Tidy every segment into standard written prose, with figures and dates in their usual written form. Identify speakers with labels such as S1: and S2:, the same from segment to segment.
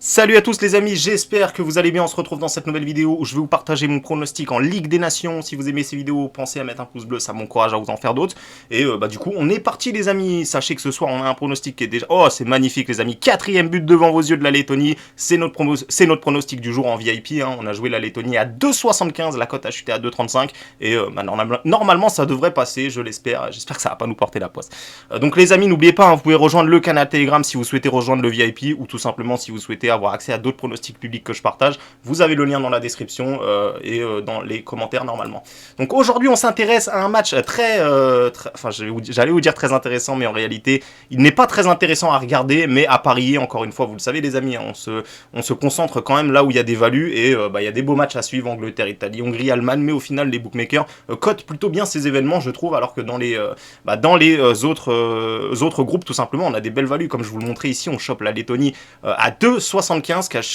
S1: Salut à tous les amis, j'espère que vous allez bien. On se retrouve dans cette nouvelle vidéo où je vais vous partager mon pronostic en Ligue des Nations. Si vous aimez ces vidéos, pensez à mettre un pouce bleu, ça m'encourage à vous en faire d'autres. Et du coup, on est parti les amis. Sachez que ce soir, on a un pronostic qui est déjà... Oh, c'est magnifique les amis. 4e but devant vos yeux de la Lettonie. C'est notre pronostic du jour en VIP. Hein. On a joué la Lettonie à 2,75. La cote a chuté à 2,35. Et normalement, ça devrait passer, je l'espère. J'espère que ça va pas nous porter la poisse. Donc les amis, n'oubliez pas, hein, vous pouvez rejoindre le canal Telegram si vous souhaitez rejoindre le VIP ou tout simplement si vous souhaitez avoir accès à d'autres pronostics publics que je partage. Vous avez le lien dans la description et dans les commentaires normalement. Donc aujourd'hui, on s'intéresse à un match enfin j'allais vous dire très intéressant, mais en réalité, il n'est pas très intéressant à regarder, mais à parier. Encore une fois, vous le savez les amis, hein, on se concentre quand même là où il y a des values et il y a des beaux matchs à suivre, Angleterre, Italie, Hongrie, Allemagne, mais au final, les bookmakers cotent plutôt bien ces événements, je trouve, alors que dans les autres groupes, tout simplement, on a des belles values, comme je vous le montrais ici, on chope la Lettonie à 2,75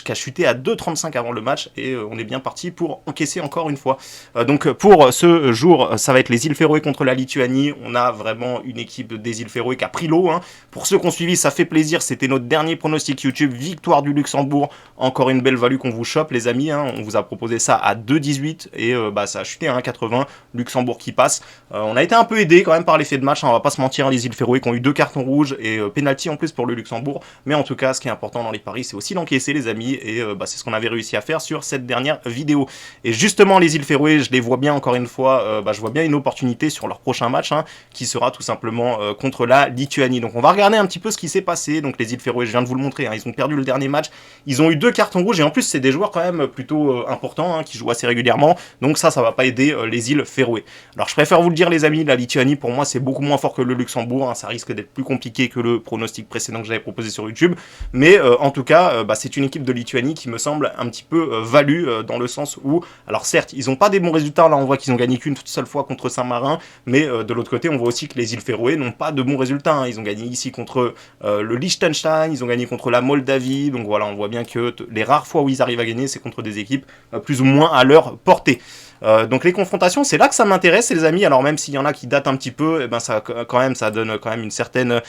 S1: qui a chuté à 2,35 avant le match et on est bien parti pour encaisser encore une fois. Donc pour ce jour, ça va être les îles Féroé contre la Lituanie. On a vraiment une équipe des îles Féroé qui a pris l'eau. Hein. Pour ceux qui ont suivi, ça fait plaisir. C'était notre dernier pronostic YouTube. Victoire du Luxembourg. Encore une belle value qu'on vous chope les amis. Hein. On vous a proposé ça à 2,18 et ça a chuté à 1,80. Luxembourg qui passe. On a été un peu aidé quand même par l'effet de match. Hein. On va pas se mentir. Les îles Féroé qui ont eu 2 cartons rouges et penalty en plus pour le Luxembourg. Mais en tout cas, ce qui est important dans les paris, c'est aussi d'encaisser les amis et c'est ce qu'on avait réussi à faire sur cette dernière vidéo. Et justement les îles Féroé, je les vois bien encore une fois, je vois bien une opportunité sur leur prochain match hein, qui sera tout simplement contre la Lituanie. Donc on va regarder un petit peu ce qui s'est passé. Donc les îles Féroé, je viens de vous le montrer, hein, ils ont perdu le dernier match, ils ont eu 2 cartons rouges et en plus c'est des joueurs quand même plutôt importants hein, qui jouent assez régulièrement, donc ça va pas aider les îles Féroé. Alors je préfère vous le dire les amis, la Lituanie pour moi c'est beaucoup moins fort que le Luxembourg, hein, ça risque d'être plus compliqué que le pronostic précédent que j'avais proposé sur YouTube, mais en tout cas c'est une équipe de Lituanie qui me semble un petit peu value dans le sens où, alors certes, ils n'ont pas des bons résultats, là on voit qu'ils ont gagné qu'une seule fois contre Saint-Marin, mais de l'autre côté on voit aussi que les îles Féroé n'ont pas de bons résultats, hein. Ils ont gagné ici contre le Liechtenstein, ils ont gagné contre la Moldavie, donc voilà, on voit bien que les rares fois où ils arrivent à gagner, c'est contre des équipes plus ou moins à leur portée. Donc les confrontations, c'est là que ça m'intéresse les amis. Alors même s'il y en a qui datent un petit peu, ça donne quand même une certaine,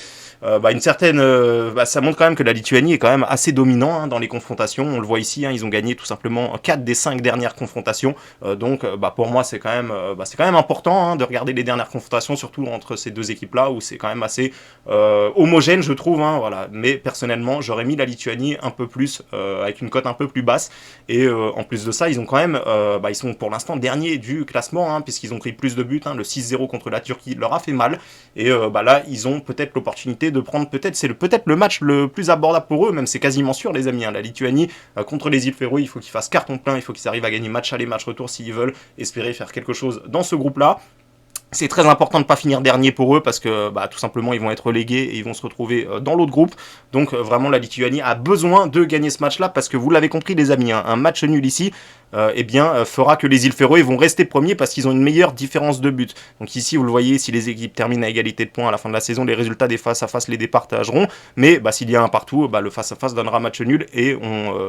S1: ça montre quand même que la Lituanie est quand même assez dominant hein, dans les confrontations. On le voit ici, hein, ils ont gagné tout simplement 4 des 5 dernières confrontations. Pour moi c'est quand même important hein, de regarder les dernières confrontations, surtout entre ces deux équipes-là où c'est quand même assez homogène je trouve. Hein, voilà. Mais personnellement j'aurais mis la Lituanie un peu plus avec une cote un peu plus basse. Et en plus de ça, ils ont quand même, ils sont pour l'instant dernier du classement, hein, puisqu'ils ont pris plus de buts, hein, le 6-0 contre la Turquie leur a fait mal, et là ils ont peut-être l'opportunité de prendre, peut-être le match le plus abordable pour eux, même c'est quasiment sûr les amis, hein, la Lituanie contre les îles Féroé, il faut qu'ils fassent carton plein, il faut qu'ils arrivent à gagner match aller, match retour s'ils veulent espérer faire quelque chose dans ce groupe-là. C'est très important de ne pas finir dernier pour eux parce que tout simplement ils vont être relégués et ils vont se retrouver dans l'autre groupe. Donc vraiment la Lituanie a besoin de gagner ce match-là parce que vous l'avez compris les amis, hein, un match nul ici fera que les îles Féroé vont rester premiers parce qu'ils ont une meilleure différence de but. Donc ici vous le voyez, si les équipes terminent à égalité de points à la fin de la saison, les résultats des face à face les départageront. Mais s'il y a un partout, le face à face donnera match nul et on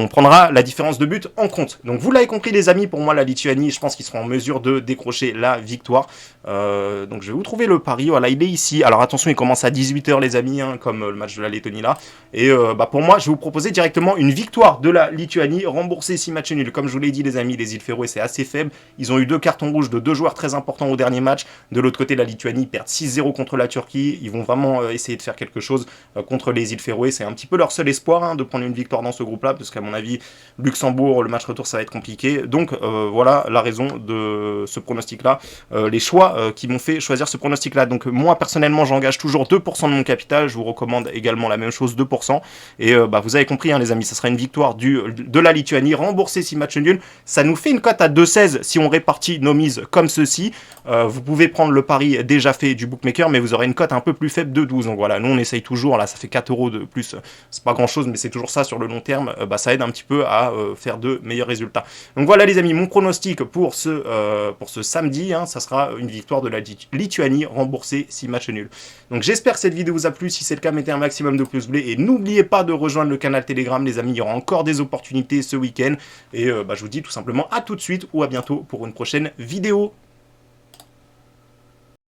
S1: prendra la différence de but en compte. Donc vous l'avez compris les amis, pour moi la Lituanie, je pense qu'ils seront en mesure de décrocher la victoire. Donc je vais vous trouver le pari, voilà il est ici. Alors attention, il commence à 18 h les amis, hein, comme le match de la Lettonie là. Et pour moi je vais vous proposer directement une victoire de la Lituanie, remboursée 6 matchs nuls. Comme je vous l'ai dit les amis, les îles Féroé c'est assez faible. Ils ont eu 2 cartons rouges de 2 joueurs très importants au dernier match. De l'autre côté la Lituanie perd 6-0 contre la Turquie. Ils vont vraiment essayer de faire quelque chose contre les îles Féroé. C'est un petit peu leur seul espoir hein, de prendre une victoire dans ce groupe là, parce qu'à mon avis Luxembourg, le match retour ça va être compliqué. Donc voilà la raison de ce pronostic là. Les choix qui m'ont fait choisir ce pronostic là. Donc moi personnellement j'engage toujours 2% de mon capital, je vous recommande également la même chose, 2%. Et vous avez compris hein, les amis, ça sera une victoire de la Lituanie, remboursée 6 matchs nuls. Ça nous fait une cote à 2,16 si on répartit nos mises comme ceci. Vous pouvez prendre le pari déjà fait du bookmaker, mais vous aurez une cote un peu plus faible de 12. Donc voilà, nous on essaye toujours, là ça fait 4 € de plus, c'est pas grand chose, mais c'est toujours ça sur le long terme, ça aide un petit peu à faire de meilleurs résultats. Donc voilà les amis, mon pronostic pour ce samedi, hein, ça sera une victoire de la Lituanie, remboursée 6 matchs nuls. Donc j'espère que cette vidéo vous a plu, si c'est le cas mettez un maximum de pouces bleus et n'oubliez pas de rejoindre le canal Telegram les amis, il y aura encore des opportunités ce week-end et je vous dis tout simplement à tout de suite ou à bientôt pour une prochaine vidéo.